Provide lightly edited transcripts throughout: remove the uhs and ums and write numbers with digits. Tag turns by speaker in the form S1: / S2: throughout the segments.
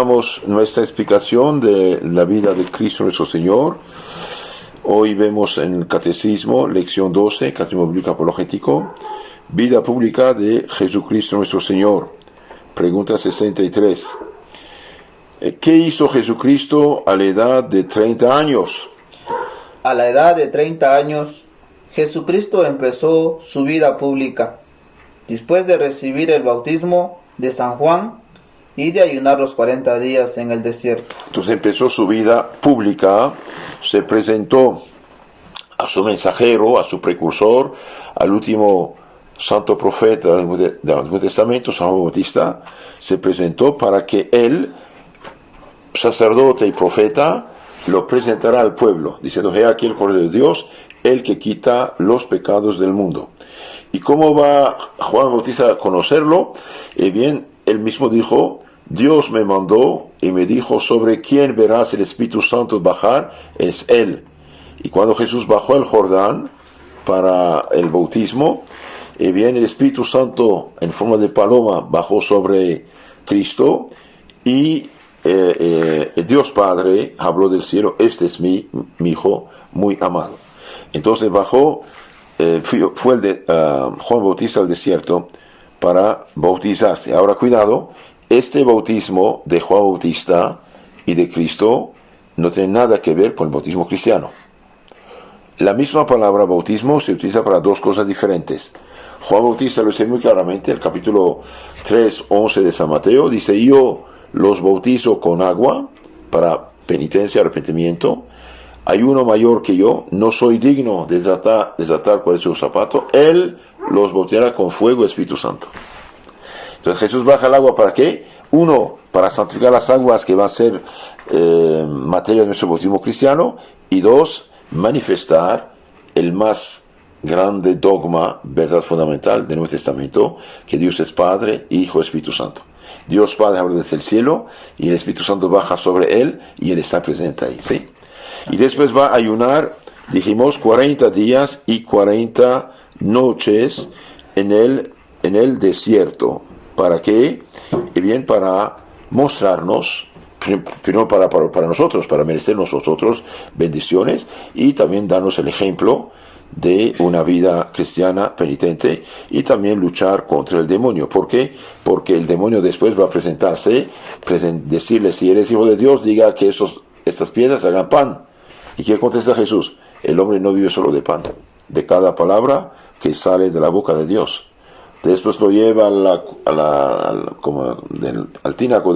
S1: Continuamos nuestra explicación de la vida de Cristo nuestro Señor. Hoy vemos en el Catecismo, lección 12, Catecismo Bíblico Apologético, vida pública de Jesucristo nuestro Señor. Pregunta 63. ¿Qué hizo Jesucristo a la edad de 30 años?
S2: A la edad de 30 años, Jesucristo empezó su vida pública, después de recibir el bautismo de San Juan y de ayunar los 40 días en el desierto. Entonces
S1: empezó su vida pública, se presentó a su mensajero, a su precursor, al último santo profeta del Antiguo Testamento, San Juan Bautista, se presentó para que él, sacerdote y profeta, lo presentará al pueblo, diciendo: he aquí el Cordero de Dios, el que quita los pecados del mundo. ¿Y cómo va Juan Bautista a conocerlo? Bien, él mismo dijo: Dios me mandó y me dijo: sobre quién verás el Espíritu Santo bajar, es Él. Y cuando Jesús bajó el Jordán para el bautismo, bien, el Espíritu Santo en forma de paloma bajó sobre Cristo y Dios Padre habló del cielo: este es mi Hijo muy amado. Entonces bajó, fue Juan Bautista al desierto para bautizarse. Ahora cuidado, este bautismo de Juan Bautista y de Cristo no tiene nada que ver con el bautismo cristiano. La misma palabra bautismo se utiliza para dos cosas diferentes. Juan Bautista lo dice muy claramente, el capítulo 3, 11 de San Mateo, dice: yo los bautizo con agua para penitencia, arrepentimiento. Hay uno mayor que yo, no soy digno de desatar cuál es su zapato. Él los bautizará con fuego y Espíritu Santo. Entonces Jesús baja el agua, ¿para qué? Uno, para santificar las aguas, que va a ser materia de nuestro bautismo cristiano. Y dos, manifestar el más grande dogma, verdad fundamental de Nuevo Testamento, que Dios es Padre, Hijo, Espíritu Santo. Dios Padre habla desde el cielo y el Espíritu Santo baja sobre él y él está presente ahí, ¿sí? Y después va a ayunar, dijimos, 40 días y 40 noches en el desierto. ¿Para qué? Y bien, para mostrarnos, primero para nosotros, para merecernos nosotros bendiciones, y también darnos el ejemplo de una vida cristiana penitente, y también luchar contra el demonio. ¿Por qué? Porque el demonio después va a presentarse, decirle: si eres hijo de Dios, diga que estas piedras hagan pan. ¿Y qué contesta Jesús? El hombre no vive solo de pan, de cada palabra que sale de la boca de Dios. Después lo lleva al tínaco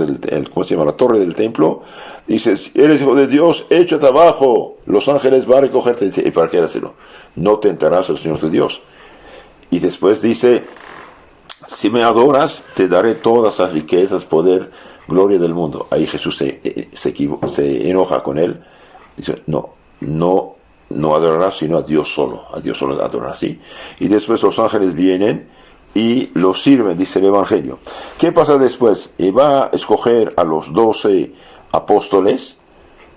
S1: ¿cómo se llama? La torre del templo. Dice: si eres hijo de Dios, échate abajo, los ángeles van a recogerte. ¿Y para qué hacerlo? No tentarás al Señor tu Dios. Y después dice: si me adoras, te daré todas las riquezas, poder, gloria del mundo. Ahí Jesús se enoja con él. Dice: no adorarás sino a Dios solo adorarás, ¿sí? Y después los ángeles vienen y los sirven, dice el Evangelio. ¿Qué pasa después? Va a escoger a los 12 apóstoles,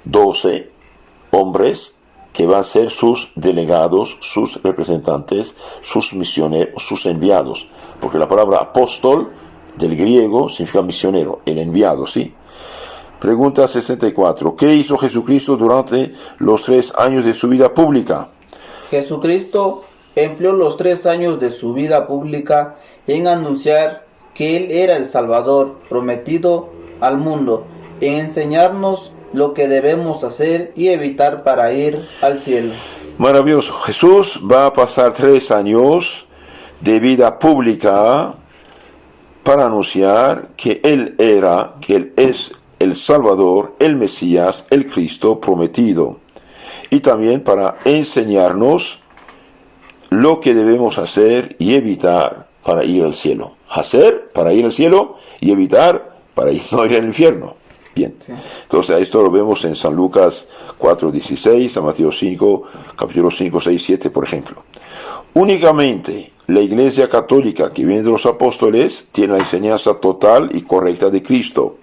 S1: 12 hombres que van a ser sus delegados, sus representantes, sus misioneros, sus enviados. Porque la palabra apóstol del griego significa misionero, el enviado, ¿sí? Pregunta 64. ¿Qué hizo Jesucristo durante los 3 años de su vida pública?
S2: Jesucristo empleó los 3 años de su vida pública en anunciar que Él era el Salvador prometido al mundo, en enseñarnos lo que debemos hacer y evitar para ir al cielo.
S1: Maravilloso. Jesús va a pasar 3 años de vida pública para anunciar que Él es el Salvador, el Mesías, el Cristo prometido, y también para enseñarnos lo que debemos hacer y evitar para ir al cielo. Hacer para ir al cielo y evitar para no ir al infierno. Bien, sí. Entonces esto lo vemos en San Lucas 4:16, San Mateo 5, capítulos 5, 6, 7, por ejemplo. Únicamente la Iglesia Católica, que viene de los apóstoles, tiene la enseñanza total y correcta de Cristo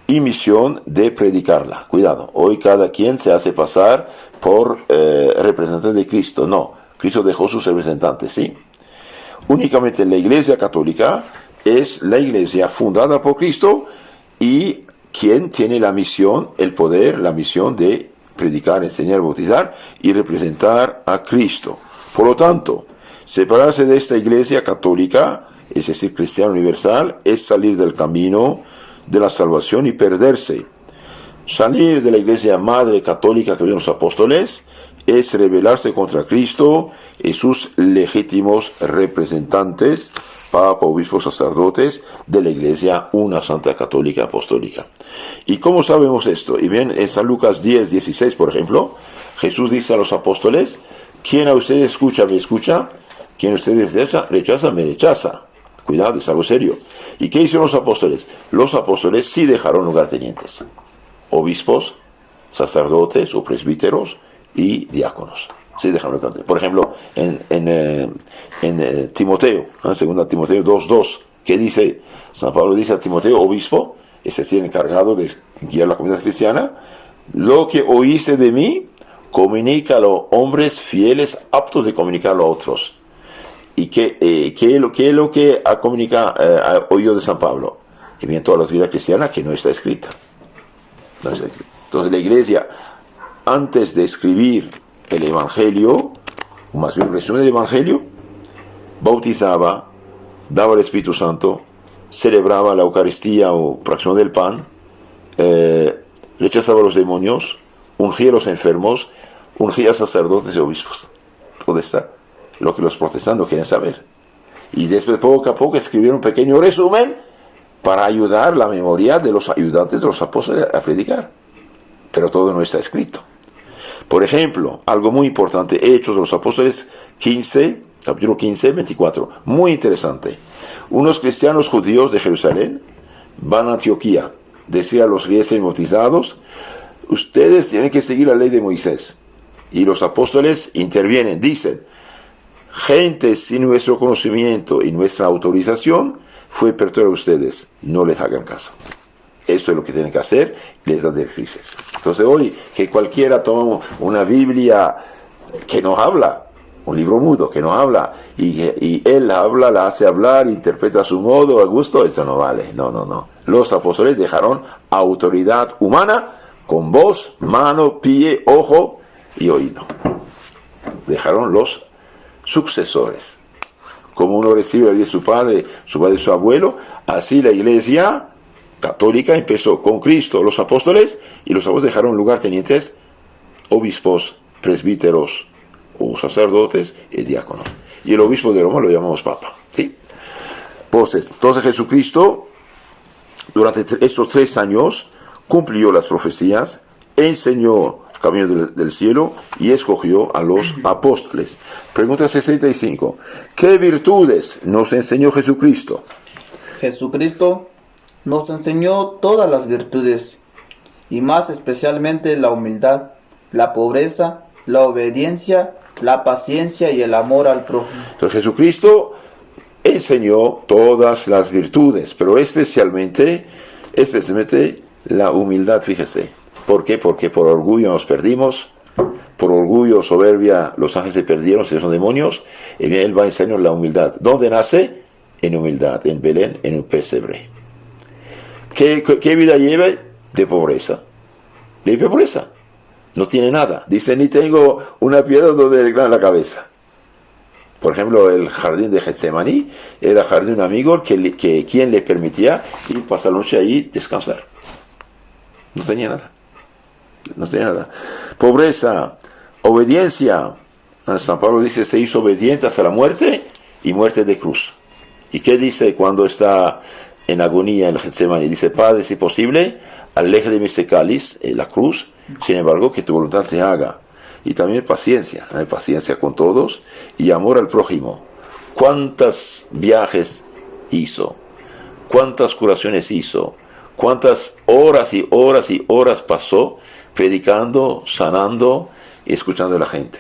S1: y misión de predicarla. Cuidado, hoy cada quien se hace pasar por representante de Cristo. No, Cristo dejó sus representantes, ¿sí? Únicamente la Iglesia Católica es la Iglesia fundada por Cristo y quien tiene la misión, el poder, la misión de predicar, enseñar, bautizar y representar a Cristo. Por lo tanto, separarse de esta iglesia católica, es decir, cristiana universal, es salir del camino de la salvación y perderse. Salir de la iglesia madre católica que vieron los apóstoles es rebelarse contra Cristo y sus legítimos representantes, papa, obispos, sacerdotes de la iglesia, una santa católica apostólica. ¿Y cómo sabemos esto? Y bien, en San Lucas 10, 16, por ejemplo, Jesús dice a los apóstoles: quien a ustedes escucha, me escucha; quien a ustedes rechaza, me rechaza. Cuidado, es algo serio. ¿Y qué hicieron los apóstoles? Los apóstoles sí dejaron lugartenientes, obispos, sacerdotes o presbíteros y diáconos. Sí dejaron lugartenientes. Por ejemplo, en Timoteo, en 2 Timoteo 2:2, ¿qué dice? San Pablo dice a Timoteo, obispo, es decir, encargado de guiar la comunidad cristiana: lo que oíste de mí, comunica a los hombres fieles, aptos de comunicarlo a otros. ¿Y qué es lo que ha oído de San Pablo? Y bien, toda la vida cristiana que no está escrita. No está escrita. Entonces la iglesia, antes de escribir el Evangelio, o más bien un resumen del Evangelio, bautizaba, daba el Espíritu Santo, celebraba la Eucaristía o fracción del pan, rechazaba a los demonios, ungía a los enfermos, ungía a sacerdotes y obispos. Todo está lo que los protestantes quieren saber. Y después, poco a poco, escribieron un pequeño resumen para ayudar la memoria de los ayudantes de los apóstoles a predicar. Pero todo no está escrito. Por ejemplo, algo muy importante, Hechos de los Apóstoles 15, capítulo 15, 24. Muy interesante. Unos cristianos judíos de Jerusalén van a Antioquía, decir a los recién bautizados: ustedes tienen que seguir la ley de Moisés. Y los apóstoles intervienen, dicen: gente sin nuestro conocimiento y nuestra autorización fue perpetrada a ustedes, no les hagan caso. Eso es lo que tienen que hacer, les dan directrices. Entonces hoy, que cualquiera toma una Biblia que no habla, un libro mudo que no habla, y él habla, la hace hablar, interpreta a su modo, a gusto, eso no vale. No. Los apóstoles dejaron autoridad humana con voz, mano, pie, ojo y oído. Dejaron los sucesores. Como uno recibe la vida de su padre su abuelo, así la iglesia católica empezó con Cristo, los apóstoles, y los apóstoles dejaron lugartenientes, obispos, presbíteros o sacerdotes y diáconos. Y el obispo de Roma lo llamamos papa. ¿Sí? Entonces Jesucristo, durante estos 3 años, cumplió las profecías, enseñó el camino del cielo y escogió a los apóstoles. Pregunta 65. ¿Qué virtudes nos enseñó Jesucristo?
S2: Jesucristo nos enseñó todas las virtudes, y más especialmente la humildad, la pobreza, la obediencia, la paciencia y el amor al prójimo.
S1: Entonces Jesucristo enseñó todas las virtudes, pero especialmente la humildad, fíjese. ¿Por qué? Porque por orgullo nos perdimos, por orgullo, soberbia, los ángeles se perdieron, se son demonios, y bien Él va a enseñar la humildad. ¿Dónde nace? En humildad, en Belén, en un pesebre. ¿Qué vida lleva? De pobreza. De pobreza. No tiene nada. Dice, ni tengo una piedra donde arreglar la cabeza. Por ejemplo, el jardín de Getsemaní era jardín de un amigo quien le permitía ir pasar la noche ahí descansar. No tenía nada. No tenía nada. Pobreza, obediencia. San Pablo dice, se hizo obediente hasta la muerte y muerte de cruz. ¿Y qué dice cuando está en agonía en el Getsemaní? Dice, Padre, si posible, aleja de mí este cáliz, la cruz, sin embargo, que tu voluntad se haga. Y también paciencia con todos y amor al prójimo. ¿Cuántos viajes hizo? ¿Cuántas curaciones hizo? ¿Cuántas horas y horas y horas pasó predicando, sanando y escuchando a la gente?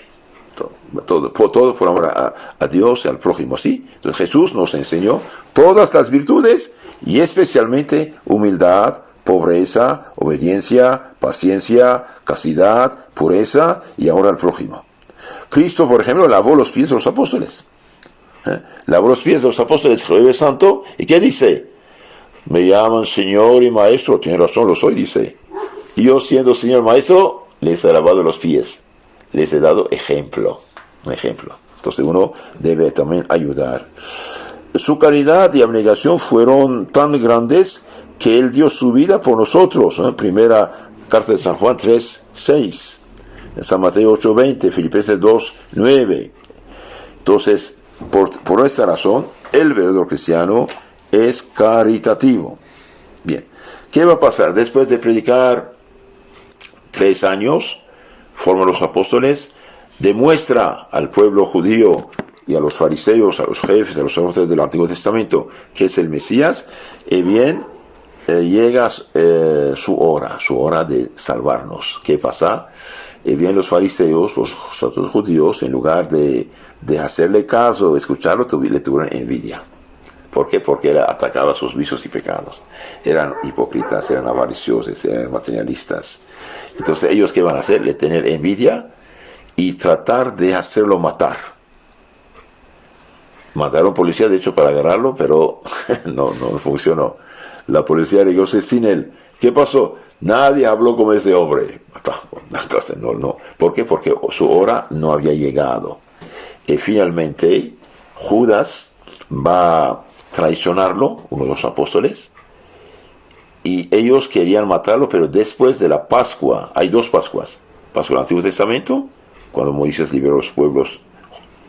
S1: Todo por amor a Dios y al prójimo, ¿sí? Entonces Jesús nos enseñó todas las virtudes y especialmente humildad, pobreza, obediencia, paciencia, castidad, pureza y amor al prójimo. Cristo, por ejemplo, lavó los pies de los apóstoles. Lavó los pies de los apóstoles, el Jueves Santo, ¿y qué dice? me llaman Señor y Maestro, tiene razón, lo soy, dice. Y yo siendo Señor Maestro, les he lavado los pies, les he dado ejemplo, un ejemplo. Entonces uno debe también ayudar. Su caridad y abnegación fueron tan grandes que Él dio su vida por nosotros. Primera carta de San Juan 3:6, San Mateo 8:20, Filipenses 2:9. Entonces, por esta razón, el verdadero cristiano es caritativo. Bien, ¿qué va a pasar? Después de predicar 3 años, forma los apóstoles, demuestra al pueblo judío y a los fariseos, a los jefes, a los sacerdotes del Antiguo Testamento que es el Mesías, y bien, llega su hora de salvarnos. ¿Qué pasa? Y bien, los fariseos, los sacerdotes judíos, en lugar de hacerle caso, escucharlo, le tuvieron envidia. ¿Por qué? Porque él atacaba sus vicios y pecados. Eran hipócritas, eran avariciosos, eran materialistas. Entonces, ¿ellos qué van a hacer? Le tener envidia y tratar de hacerlo matar. Mataron policía, de hecho, para agarrarlo, pero no funcionó. La policía llegó sin él. ¿Qué pasó? Nadie habló con ese hombre. Entonces, no. ¿Por qué? Porque su hora no había llegado. Y finalmente, Judas va a traicionarlo, uno de los apóstoles, y ellos querían matarlo, pero después de la Pascua. Hay 2 Pascuas. Pascua del Antiguo Testamento, cuando Moisés liberó los pueblos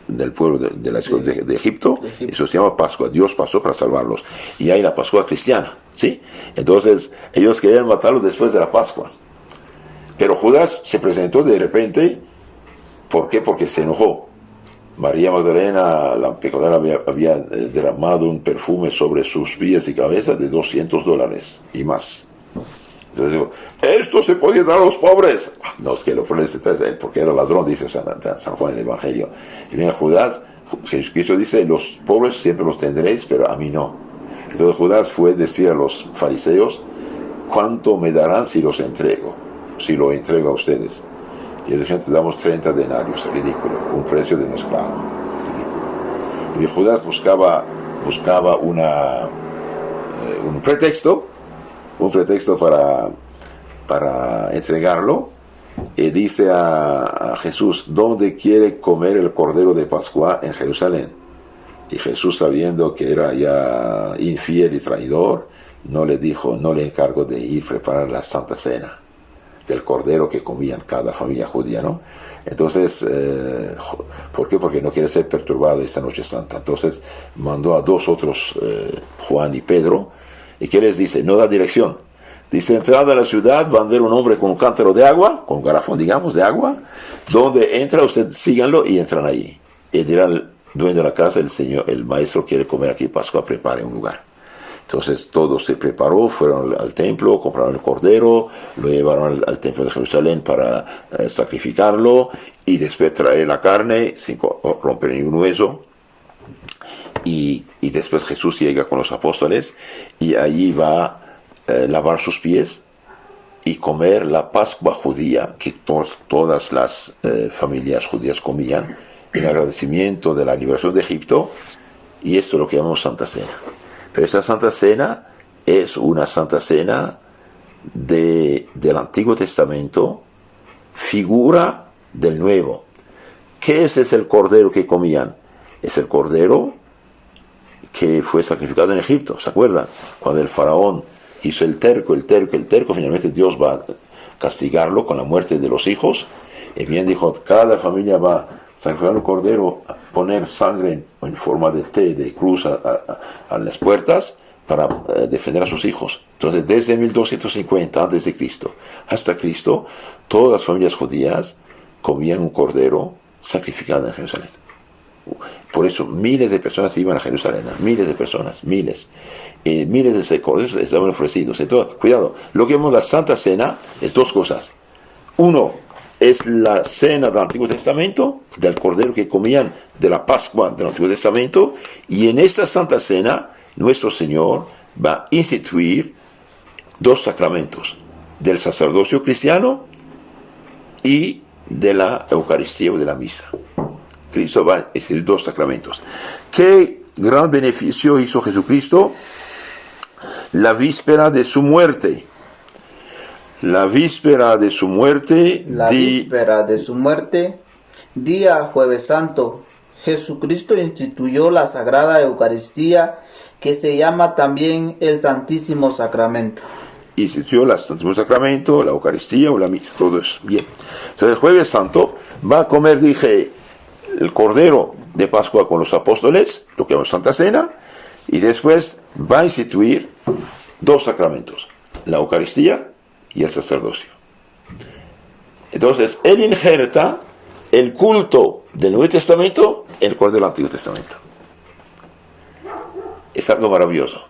S1: del pueblo de Egipto, eso se llama Pascua, Dios pasó para salvarlos, y hay la Pascua cristiana, ¿sí? Entonces ellos querían matarlo después de la Pascua, pero Judas se presentó de repente. ¿Por qué? Porque se enojó. María Magdalena, la pecadora, había derramado un perfume sobre sus pies y cabeza de $200 y más. Entonces digo, esto se podía dar a los pobres. No, es que lo pones detrás de él, porque era ladrón, dice San Juan en el Evangelio. Y viene Judas, Jesucristo dice, los pobres siempre los tendréis, pero a mí no. Entonces Judas fue a decir a los fariseos, ¿cuánto me darán si los entrego? Si lo entrego a ustedes. Y ellos dijeron, te damos 30 denarios, ridículo, un precio de un esclavo, ridículo. Y Judas buscaba un pretexto para entregarlo, y dice a Jesús, ¿dónde quiere comer el cordero de Pascua? En Jerusalén. Y Jesús, sabiendo que era ya infiel y traidor, no le encargó de ir a preparar la Santa Cena del cordero que comían cada familia judía, ¿no? Entonces, ¿por qué? Porque no quiere ser perturbado esta noche santa. Entonces mandó a 2 otros, Juan y Pedro, y ¿qué les dice? No da dirección. Dice, entrando a la ciudad van a ver un hombre con un cántaro de agua, con un garrafón, digamos, de agua. Donde entra, ustedes síganlo y entran allí. Y dirá el dueño de la casa, el maestro quiere comer aquí Pascua, prepare un lugar. Entonces todo se preparó, fueron al templo, compraron el cordero, lo llevaron al templo de Jerusalén para sacrificarlo, y después traer la carne sin romper ningún hueso. Y después Jesús llega con los apóstoles y allí va a lavar sus pies y comer la Pascua judía que todas las familias judías comían en agradecimiento de la liberación de Egipto. Y esto es lo que llamamos Santa Cena. Pero esta Santa Cena es una Santa Cena del Antiguo Testamento, figura del Nuevo. ¿Qué es el cordero que comían? Es el cordero que fue sacrificado en Egipto, ¿se acuerdan? Cuando el faraón hizo el terco, finalmente Dios va a castigarlo con la muerte de los hijos. Y bien dijo, cada familia va a sacrificar un cordero, a poner sangre en forma de T, de cruz a las puertas para defender a sus hijos. Entonces, desde 1250 a.C. hasta Cristo, todas las familias judías comían un cordero sacrificado en Jerusalén. Por eso miles de personas iban a Jerusalén, miles de personas, miles de ese cordero estaban ofrecidos. Entonces, cuidado, lo que vemos la Santa Cena es 2 cosas. Uno, es la cena del Antiguo Testamento, del cordero que comían de la Pascua del Antiguo Testamento, y en esta Santa Cena nuestro Señor va a instituir 2 sacramentos, del sacerdocio cristiano y de la Eucaristía o de la misa. Cristo va a instituir 2 sacramentos. ¿Qué gran beneficio hizo Jesucristo? La víspera de su muerte. La víspera de su muerte.
S2: La víspera de su muerte, día Jueves Santo, Jesucristo instituyó la Sagrada Eucaristía, que se llama también el Santísimo Sacramento.
S1: Instituyó el Santísimo Sacramento, la Eucaristía o la misa, todo eso. Bien. Entonces, el Jueves Santo va a comer, dije, el Cordero de Pascua con los apóstoles, lo que llamamos Santa Cena, y después va a instituir dos sacramentos, la Eucaristía y el sacerdocio. Entonces, él injerta el culto del Nuevo Testamento en el culto del Antiguo Testamento. Es algo maravilloso.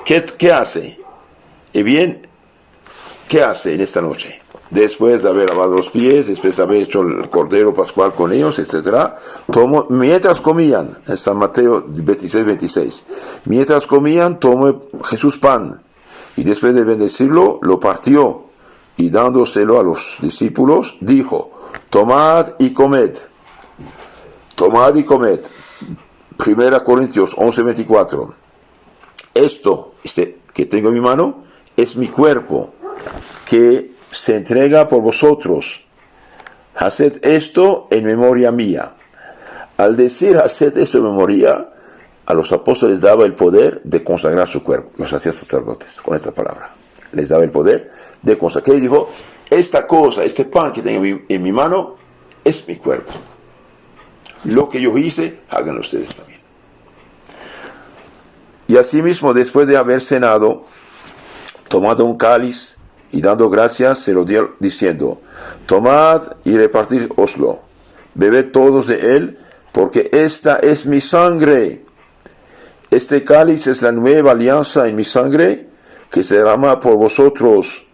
S1: ¿Qué hace? Y bien, ¿qué hace en esta noche? Después de haber lavado los pies, después de haber hecho el Cordero Pascual con ellos, etc., mientras comían, en San Mateo 26, mientras comían, tomó Jesús pan, y después de bendecirlo, lo partió, y dándoselo a los discípulos, dijo, tomad y comed. Tomad y comed. 1 Corintios 11:24. Esto que tengo en mi mano es mi cuerpo, que se entrega por vosotros. Haced esto en memoria mía. Al decir haced esto en memoria, a los apóstoles daba el poder de consagrar su cuerpo. Los hacía sacerdotes con esta palabra. Les daba el poder de consagrar. ¿Qué dijo? Esta cosa, este pan que tengo en mi mano, es mi cuerpo. Lo que yo hice, háganlo ustedes también. Y asimismo, después de haber cenado, tomado un cáliz y dando gracias, se lo dio diciendo, tomad y repartíoslo, bebed todos de él, porque esta es mi sangre. Este cáliz es la nueva alianza en mi sangre, que se derrama por vosotros,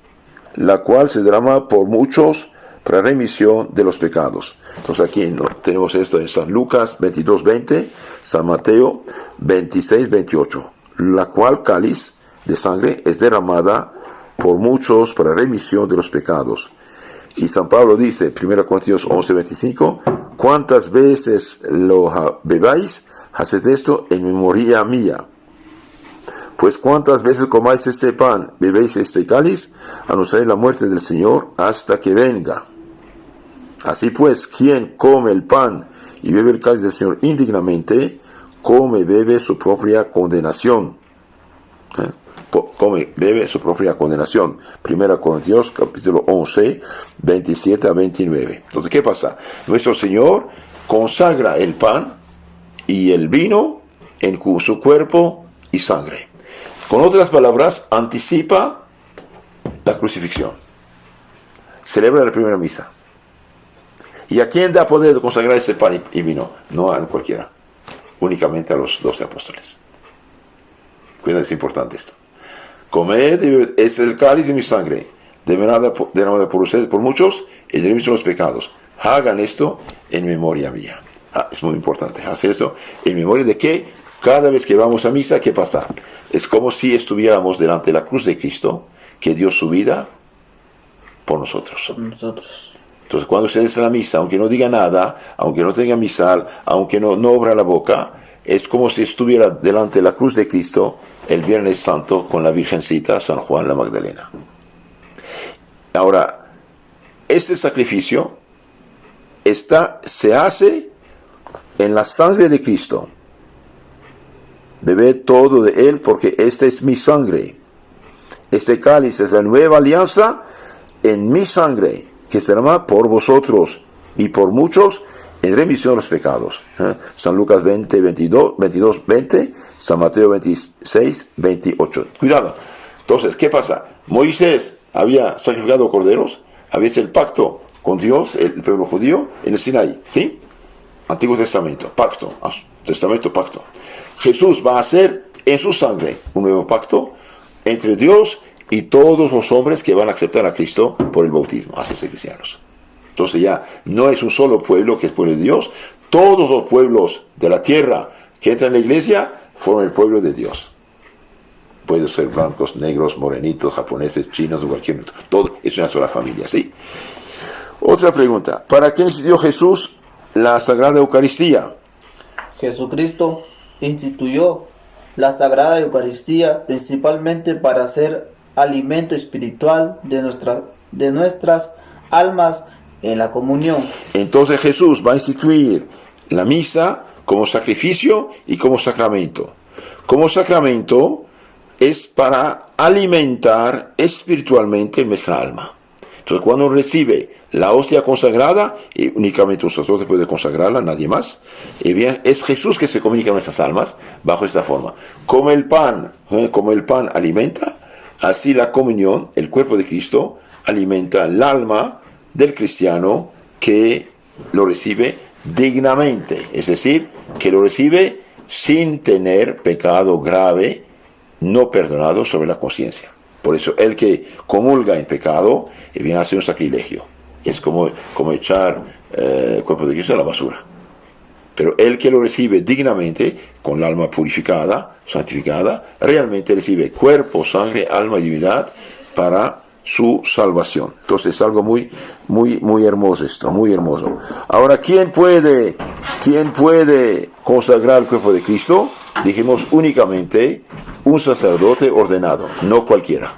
S1: la cual se derrama por muchos para remisión de los pecados. Entonces aquí tenemos esto en San Lucas 22:20, San Mateo 26:28, la cual cáliz de sangre es derramada por muchos para remisión de los pecados. Y San Pablo dice, 1 Corintios 11:25, ¿cuántas veces lo bebáis? Haced esto en memoria mía. Pues cuántas veces comáis este pan, bebéis este cáliz, anunciaréis la muerte del Señor hasta que venga. Así pues, quien come el pan y bebe el cáliz del Señor indignamente, come y bebe su propia condenación. Bebe su propia condenación. 1 Corintios capítulo 11, 27 a 29. Entonces, ¿qué pasa? Nuestro Señor consagra el pan y el vino en su cuerpo y sangre. Con otras palabras, anticipa la crucifixión. Celebra la primera misa. ¿Y a quién da poder de consagrar ese pan y vino? No a cualquiera. Únicamente a los 12 apóstoles. Cuidado, es importante esto. Comed y bebed, es el cáliz de mi sangre, derramada por ustedes, por muchos, y de remisión de los pecados. Hagan esto en memoria mía. Es muy importante hacer esto en memoria de que cada vez que vamos a misa, ¿qué pasa? Es como si estuviéramos delante de la cruz de Cristo, que dio su vida por nosotros. Entonces, cuando ustedes están en la misa, aunque no diga nada, aunque no tenga misal, aunque no abra la boca, es como si estuviera delante de la cruz de Cristo el Viernes Santo con la Virgencita San Juan la Magdalena. Ahora, este sacrificio se hace en la sangre de Cristo. Bebed todo de él, porque esta es mi sangre. Este cáliz es la nueva alianza en mi sangre, que se derrama por vosotros y por muchos en remisión de los pecados. San Lucas 22:20, San Mateo 26:28. Cuidado. Entonces, ¿qué pasa? Moisés había sacrificado corderos, había hecho el pacto con Dios, el pueblo judío, en el Sinaí, ¿sí? Antiguo Testamento, pacto, testamento, pacto. Jesús va a hacer en su sangre un nuevo pacto entre Dios y todos los hombres que van a aceptar a Cristo por el bautismo, a hacerse cristianos. Entonces ya no es un solo pueblo que es pueblo de Dios, todos los pueblos de la tierra que entran en la iglesia forman el pueblo de Dios. Pueden ser blancos, negros, morenitos, japoneses, chinos o cualquier otro. Todo es una sola familia, ¿sí? Otra pregunta. ¿Para qué instituyó Jesús la Sagrada Eucaristía?
S2: Jesucristo instituyó la Sagrada Eucaristía principalmente para ser alimento espiritual de nuestras almas en la comunión.
S1: Entonces Jesús va a instituir la misa como sacrificio y como sacramento. Como sacramento es para alimentar espiritualmente nuestra alma. Entonces cuando uno recibe la hostia consagrada, y únicamente un sacerdote puede consagrarla, nadie más, y bien, es Jesús que se comunica a nuestras almas bajo esta forma. Como el pan alimenta, así la comunión, el cuerpo de Cristo, alimenta el alma del cristiano que lo recibe dignamente, es decir, que lo recibe sin tener pecado grave no perdonado sobre la conciencia. Por eso el que comulga en pecado viene a ser un sacrilegio. Es como echar el cuerpo de Cristo a la basura. Pero el que lo recibe dignamente, con el alma purificada, santificada, realmente recibe cuerpo, sangre, alma y divinidad para su salvación. Entonces es algo muy, muy, muy hermoso esto, muy hermoso. Ahora, ¿quién puede consagrar el cuerpo de Cristo? Dijimos únicamente un sacerdote ordenado, no cualquiera.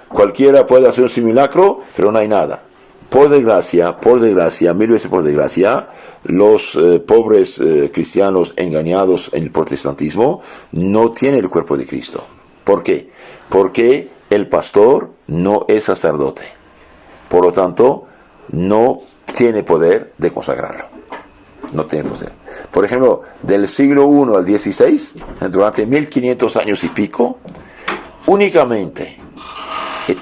S1: Cualquiera puede hacer un simulacro, pero no hay nada. Por desgracia, mil veces por desgracia, los pobres cristianos engañados en el protestantismo no tienen el cuerpo de Cristo. ¿Por qué? Porque el pastor no es sacerdote. Por lo tanto, no tiene poder de consagrarlo. No tiene poder. Por ejemplo, del siglo I al XVI, durante 1500 años y pico, únicamente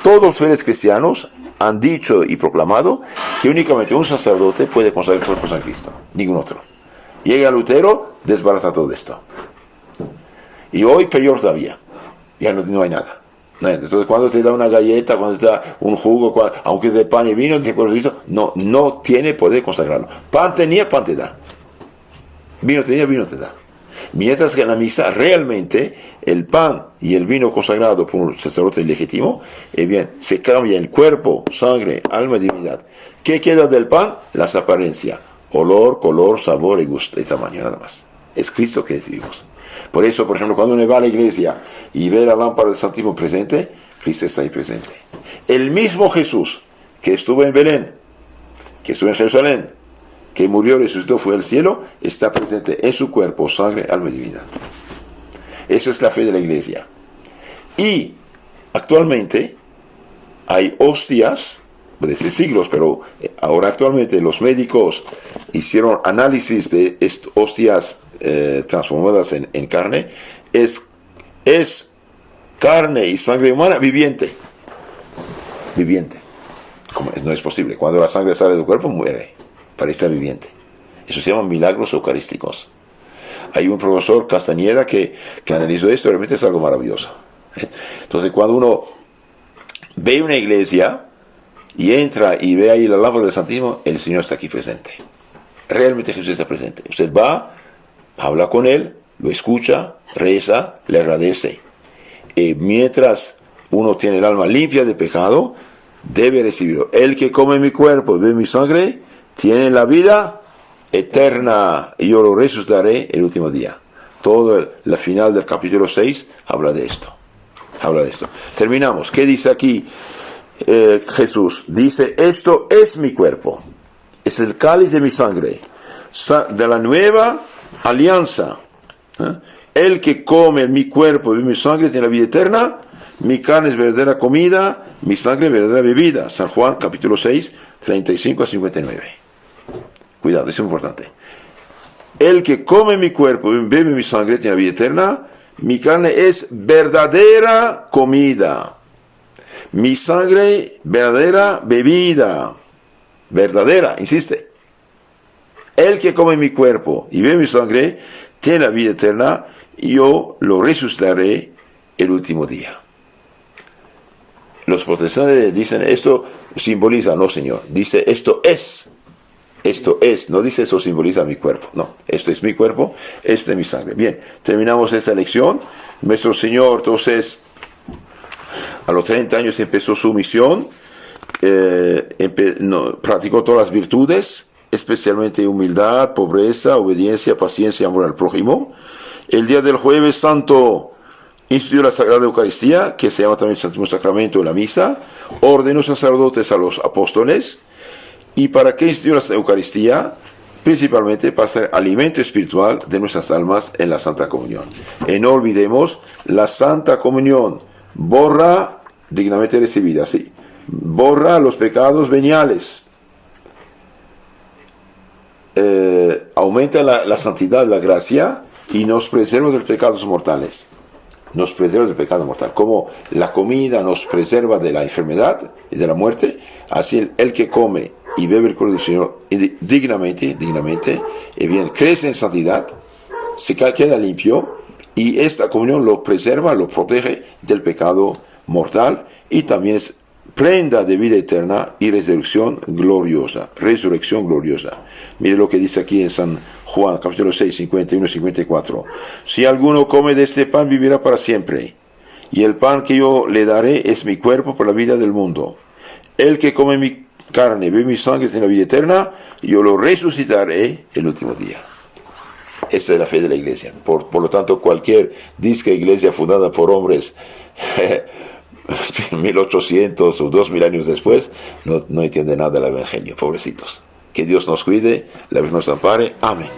S1: todos los fieles cristianos han dicho y proclamado que únicamente un sacerdote puede consagrar el cuerpo de San Cristo, ningún otro. Llega Lutero, desbarata todo esto. Y hoy peor todavía, ya no hay nada. Entonces cuando te da una galleta, cuando te da un jugo, aunque es de pan y vino, no tiene poder consagrarlo. Pan tenía, pan te da. Vino tenía, vino te da. Mientras que en la misa realmente el pan y el vino consagrado por un sacerdote legítimo, bien, se cambia el cuerpo, sangre, alma y divinidad. ¿Qué queda del pan? Las apariencias, olor, color, sabor y gusto y tamaño, nada más. Es Cristo que recibimos. Por eso, por ejemplo, cuando uno va a la iglesia y ve la lámpara del Santísimo presente, Cristo está ahí presente. El mismo Jesús que estuvo en Belén, que estuvo en Jerusalén, que murió, resucitó, fue al cielo, está presente en su cuerpo, sangre, alma y divinidad. Esa es la fe de la iglesia. Y actualmente hay hostias, desde siglos, pero ahora actualmente los médicos hicieron análisis de hostias transformadas en carne. Es carne y sangre humana viviente. Como no es posible. Cuando la sangre sale del cuerpo, muere. Para estar viviente. Eso se llaman milagros eucarísticos. Hay un profesor Castañeda que analizó esto, realmente es algo maravilloso. Entonces cuando uno ve una iglesia y entra y ve ahí la lámpara del Santísimo, el Señor está aquí presente. Realmente Jesús está presente. Usted va, habla con Él, lo escucha, reza, le agradece. Y mientras uno tiene el alma limpia de pecado, debe recibirlo. El que come mi cuerpo y bebe mi sangre, tiene la vida eterna y yo lo resucitaré el último día. Todo la final del capítulo 6 habla de esto. Terminamos. ¿Qué dice aquí Jesús? Dice, esto es mi cuerpo. Es el cáliz de mi sangre. De la nueva alianza. El que come mi cuerpo y mi sangre tiene la vida eterna. Mi carne es verdadera comida, mi sangre es verdadera bebida. San Juan capítulo 6, 35 a 59. Cuidado, es importante. El que come mi cuerpo y bebe mi sangre tiene la vida eterna. Mi carne es verdadera comida. Mi sangre, verdadera bebida. Verdadera, insiste. El que come mi cuerpo y bebe mi sangre tiene la vida eterna. Y yo lo resucitaré el último día. Los protestantes dicen esto simboliza, no señor. Dice esto es, no dice eso simboliza mi cuerpo, no, esto es mi cuerpo, esta es mi sangre. Bien, terminamos esta lección. Nuestro Señor entonces a los 30 años empezó su misión, practicó todas las virtudes, especialmente humildad, pobreza, obediencia, paciencia, amor al prójimo, El día del Jueves Santo instituyó la Sagrada Eucaristía, que se llama también el Santísimo Sacramento de la Misa, ordenó sacerdotes a los apóstoles. ¿Y para qué instituyó la Eucaristía? Principalmente para ser alimento espiritual de nuestras almas en la Santa Comunión. Y no olvidemos, la Santa Comunión borra, dignamente recibida, sí, borra los pecados veniales, aumenta la santidad, la gracia, y nos preserva de los pecados mortales. Nos preserva del pecado mortal. Como la comida nos preserva de la enfermedad y de la muerte, así el que come y bebe el cuerpo del Señor dignamente, y bien, crece en santidad, se queda limpio, y esta comunión lo preserva, lo protege del pecado mortal, y también es prenda de vida eterna y resurrección gloriosa. Mire lo que dice aquí en San Juan, capítulo 6, 51 y 54. Si alguno come de este pan, vivirá para siempre. Y el pan que yo le daré es mi cuerpo por la vida del mundo. El que come mi carne, bebe mi sangre, tiene la vida eterna, y yo lo resucitaré el último día. Esa es la fe de la Iglesia. Por lo tanto, cualquier disque iglesia fundada por hombres 1800 o 2000 años después, no entiende nada del Evangelio, pobrecitos. Que Dios nos cuide, la Virgen nos ampare. Amén.